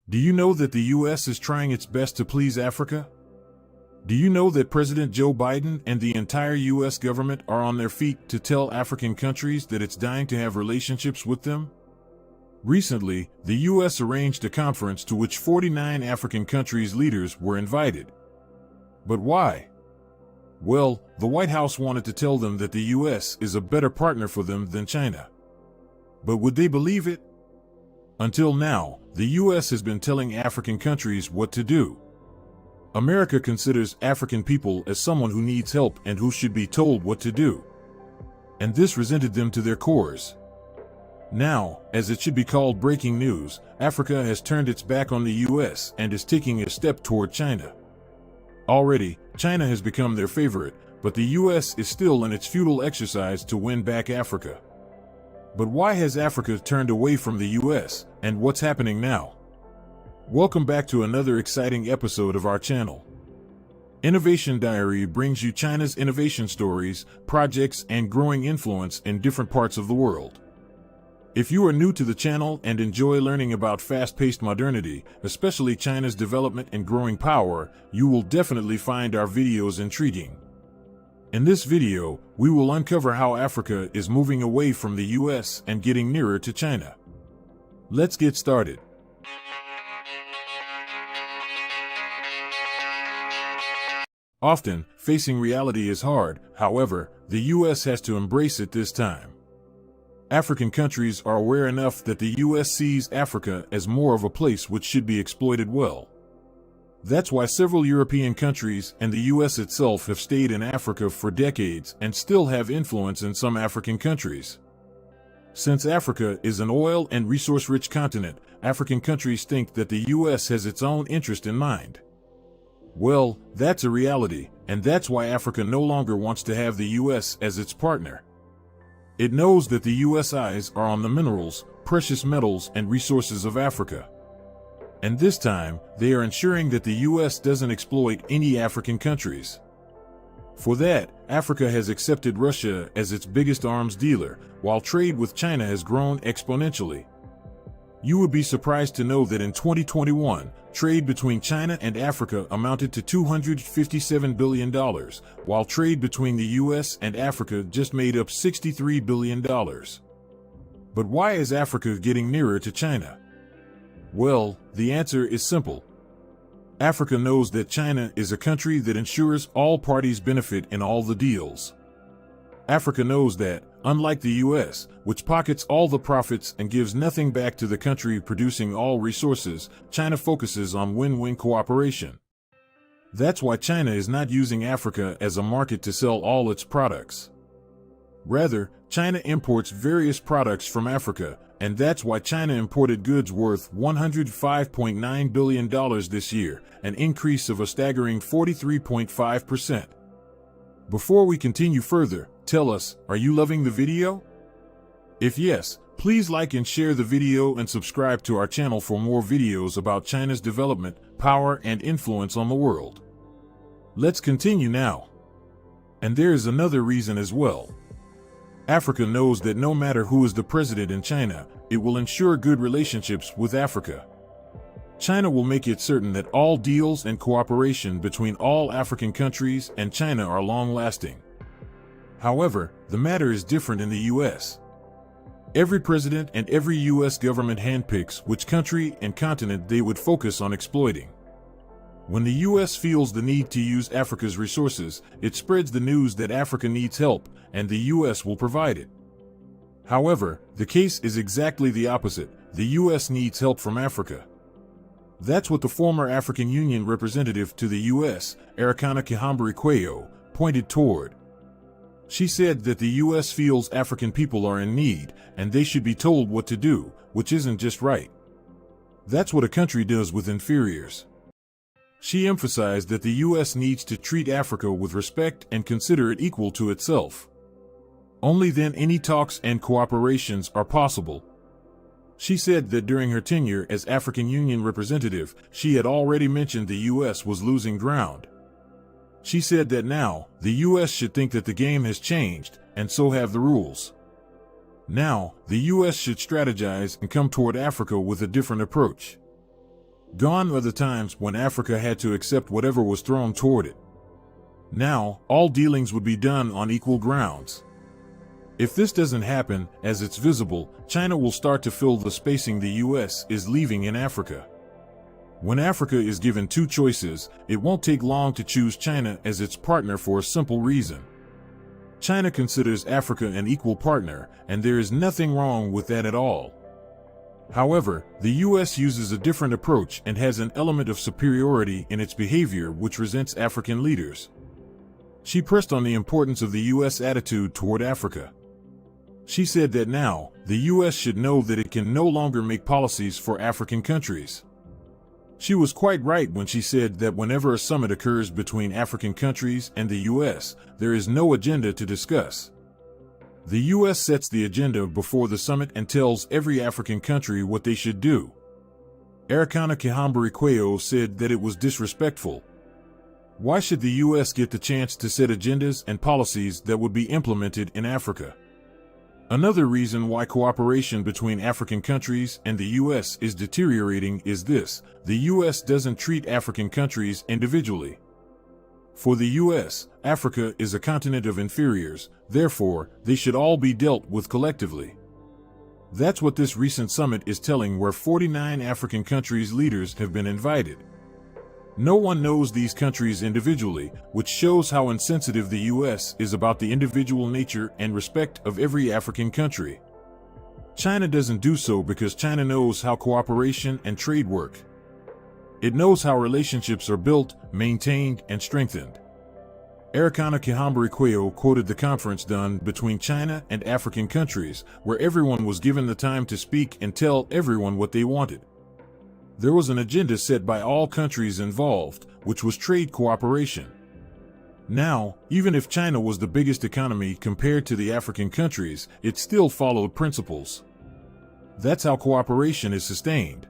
Do you know that the U.S. is trying its best to please Africa? Do you know that President Joe Biden and the entire U.S. government are on their feet to tell African countries that it's dying to have relationships with them? Recently, the U.S. arranged a conference to which 49 African countries' leaders were invited. But why? Well, the White House wanted to tell them that the U.S. is a better partner for them than China. But would they believe it? Until now, the U.S. has been telling African countries what to do. America considers African people as someone who needs help and who should be told what to do. And this resented them to their cores. Now, as it should be called breaking news, Africa has turned its back on the U.S. and is taking a step toward China. Already, China has become their favorite, but the U.S. is still in its futile exercise to win back Africa. But why has Africa turned away from the U.S., and what's happening now? Welcome back to another exciting episode of our channel. Innovation Diary brings you China's innovation stories, projects, and growing influence in different parts of the world. If you are new to the channel and enjoy learning about fast-paced modernity, especially China's development and growing power, you will definitely find our videos intriguing. In this video, we will uncover how Africa is moving away from the U.S. and getting nearer to China. Let's get started. Often, facing reality is hard. However, the U.S. has to embrace it this time. African countries are aware enough that the U.S. sees Africa as more of a place which should be exploited well. That's why several European countries and the U.S. itself have stayed in Africa for decades and still have influence in some African countries. Since Africa is an oil and resource-rich continent, African countries think that the U.S. has its own interest in mind. Well, that's a reality, and that's why Africa no longer wants to have the U.S. as its partner. It knows that the U.S. eyes are on the minerals, precious metals, and resources of Africa. And this time, they are ensuring that the U.S. doesn't exploit any African countries. For that, Africa has accepted Russia as its biggest arms dealer, while trade with China has grown exponentially. You would be surprised to know that in 2021, trade between China and Africa amounted to $257 billion, while trade between the U.S. and Africa just made up $63 billion. But why is Africa getting nearer to China? Well, the answer is simple. Africa knows that China is a country that ensures all parties benefit in all the deals. Africa knows that, unlike the U.S., which pockets all the profits and gives nothing back to the country producing all resources, China focuses on win-win cooperation. That's why China is not using Africa as a market to sell all its products. Rather, China imports various products from Africa, and that's why China imported goods worth $105.9 billion this year, an increase of a staggering 43.5%. Before we continue further, tell us, are you loving the video? If yes, please like and share the video and subscribe to our channel for more videos about China's development, power, and influence on the world. Let's continue now. And there is another reason as well. Africa knows that no matter who is the president in China, it will ensure good relationships with Africa. China will make it certain that all deals and cooperation between all African countries and China are long-lasting. However, the matter is different in the U.S. Every president and every U.S. government handpicks which country and continent they would focus on exploiting. When the U.S. feels the need to use Africa's resources, it spreads the news that Africa needs help, and the U.S. will provide it. However, the case is exactly the opposite. The U.S. needs help from Africa. That's what the former African Union representative to the U.S., Arikana Kihambari-Quayo, pointed toward. She said that the U.S. feels African people are in need, and they should be told what to do, which isn't just right. That's what a country does with inferiors. She emphasized that the U.S. needs to treat Africa with respect and consider it equal to itself. Only then any talks and cooperations are possible. She said that during her tenure as African Union representative, she had already mentioned the U.S. was losing ground. She said that now, the U.S. should think that the game has changed, and so have the rules. Now, the U.S. should strategize and come toward Africa with a different approach. Gone are the times when Africa had to accept whatever was thrown toward it. Now, all dealings would be done on equal grounds. If this doesn't happen, as it's visible, China will start to fill the spacing the US is leaving in Africa. When Africa is given two choices, it won't take long to choose China as its partner for a simple reason. China considers Africa an equal partner, and there is nothing wrong with that at all. However, the US uses a different approach and has an element of superiority in its behavior which resents African leaders. She pressed on the importance of the US attitude toward Africa. She said that now, the US should know that it can no longer make policies for African countries. She was quite right when she said that whenever a summit occurs between African countries and the US, there is no agenda to discuss. The US sets the agenda before the summit and tells every African country what they should do. Arikana Kihambari-Quayo said that it was disrespectful. Why should the US get the chance to set agendas and policies that would be implemented in Africa? Another reason why cooperation between African countries and the US is deteriorating is this: the US doesn't treat African countries individually. For the US, Africa is a continent of inferiors, therefore, they should all be dealt with collectively. That's what this recent summit is telling, where 49 African countries' leaders have been invited. No one knows these countries individually, which shows how insensitive the US is about the individual nature and respect of every African country. China doesn't do so because China knows how cooperation and trade work. It knows how relationships are built, maintained, and strengthened. Arikana Kihambari-Quayo quoted the conference done between China and African countries, where everyone was given the time to speak and tell everyone what they wanted. There was an agenda set by all countries involved, which was trade cooperation. Now, even if China was the biggest economy compared to the African countries, it still followed principles. That's how cooperation is sustained.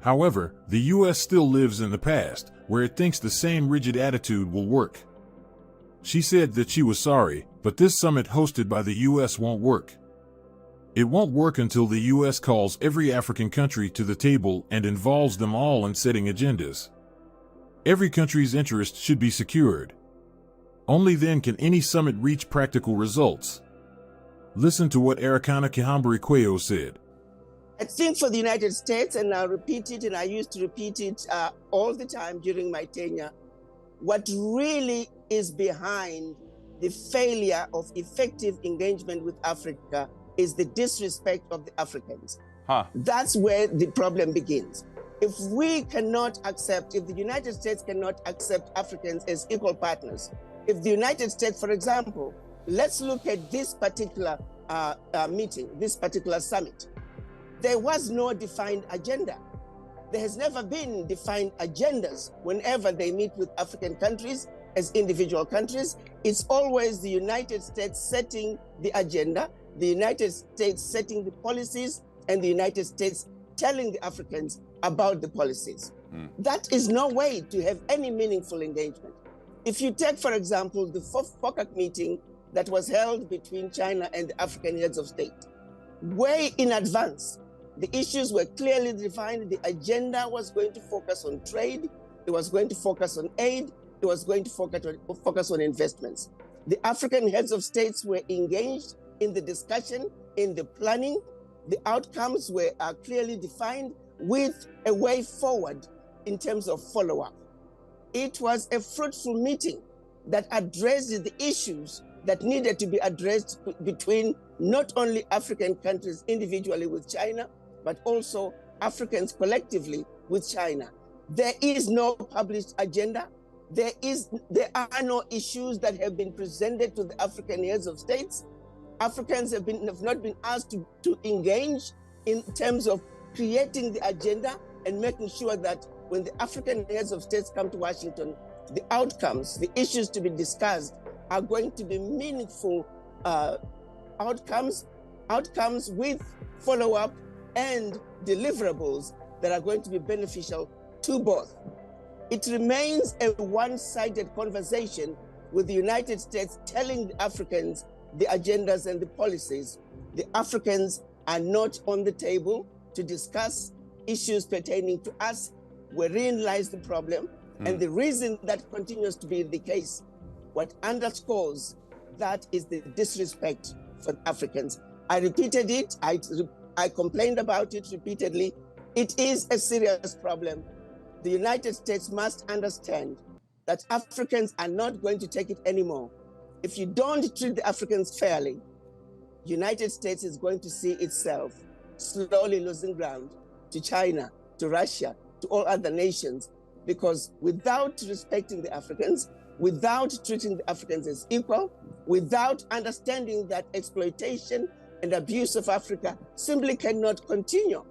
However, the US still lives in the past, where it thinks the same rigid attitude will work. She said that she was sorry, but this summit hosted by the US won't work. It won't work until the US calls every African country to the table and involves them all in setting agendas. Every country's interests should be secured. Only then can any summit reach practical results. Listen to what Arikana Kihambari-Quayo said. I think for the United States, and I'll repeat it, and I used to repeat it all the time during my tenure, what really is behind the failure of effective engagement with Africa is the disrespect of the Africans. That's where the problem begins. If we cannot accept, if the United States cannot accept Africans as equal partners, if the United States, for example, let's look at this particular meeting, this particular summit. There was no defined agenda. There has never been defined agendas whenever they meet with African countries as individual countries. It's always the United States setting the agenda, the United States setting the policies, and the United States telling the Africans about the policies. That is no way to have any meaningful engagement. If you take, for example, the FOCAC meeting that was held between China and the African heads of state, way in advance, the issues were clearly defined. The agenda was going to focus on trade, it was going to focus on aid, it was going to focus on investments. The African heads of states were engaged in the discussion, in the planning. The outcomes were clearly defined with a way forward in terms of follow-up. It was a fruitful meeting that addressed the issues that needed to be addressed between not only African countries individually with China, but also Africans collectively with China. There is no published agenda. There are no issues that have been presented to the African heads of states. Africans have not been asked to engage in terms of creating the agenda and making sure that when the African heads of states come to Washington, the outcomes, the issues to be discussed are going to be meaningful outcomes with follow-up and deliverables that are going to be beneficial to both. It remains a one-sided conversation with the United States telling the Africans the agendas and the policies. The Africans are not on the table to discuss issues pertaining to us wherein lies the problem, and the reason that continues to be the case. What underscores that is the disrespect for Africans. I repeated it, I complained about it repeatedly. It is a serious problem. The United States must understand that Africans are not going to take it anymore. If you don't treat the Africans fairly, United States is going to see itself slowly losing ground to China, to Russia, to all other nations, because without respecting the Africans, without treating the Africans as equal, without understanding that exploitation and abuse of Africa simply cannot continue.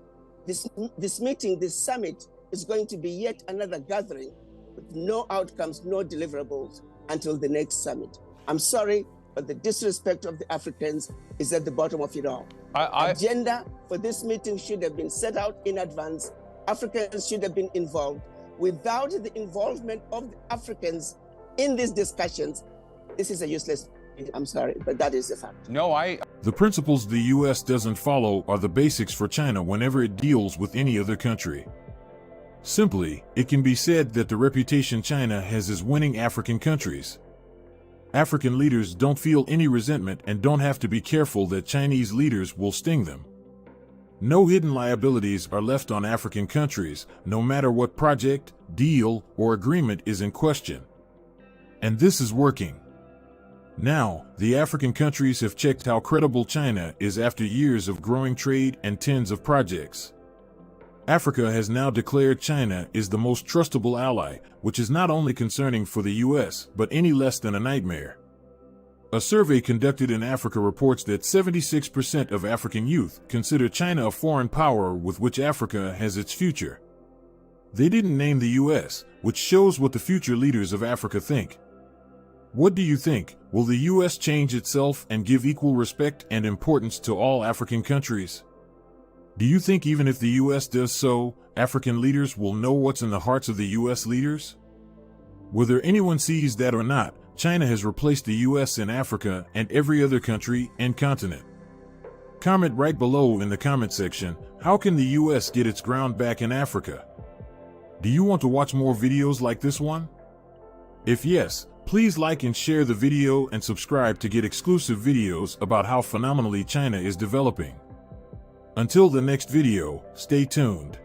This meeting, this summit, is going to be yet another gathering with no outcomes, no deliverables until the next summit. I'm sorry, but the disrespect of the Africans is at the bottom of it all. Agenda for this meeting should have been set out in advance. Africans should have been involved. Without the involvement of the Africans in these discussions, this is a useless meeting. I'm sorry, but that is the fact. The principles the U.S. doesn't follow are the basics for China whenever it deals with any other country. Simply, it can be said that the reputation China has is winning African countries. African leaders don't feel any resentment and don't have to be careful that Chinese leaders will sting them. No hidden liabilities are left on African countries, no matter what project, deal, or agreement is in question. And this is working. Now, the African countries have checked how credible China is after years of growing trade and tens of projects. Africa has now declared China is the most trustable ally, which is not only concerning for the U.S., but any less than a nightmare. A survey conducted in Africa reports that 76% of African youth consider China a foreign power with which Africa has its future. They didn't name the U.S., which shows what the future leaders of Africa think. What do you think? Will the U.S. change itself and give equal respect and importance to all African countries? Do you think even if the U.S. does so, African leaders will know what's in the hearts of the U.S. leaders? Whether anyone sees that or not, China has replaced the U.S. in Africa and every other country and continent. Comment right below in the comment section, how can the U.S. get its ground back in Africa? Do you want to watch more videos like this one? If yes, please like and share the video and subscribe to get exclusive videos about how phenomenally China is developing. Until the next video, stay tuned.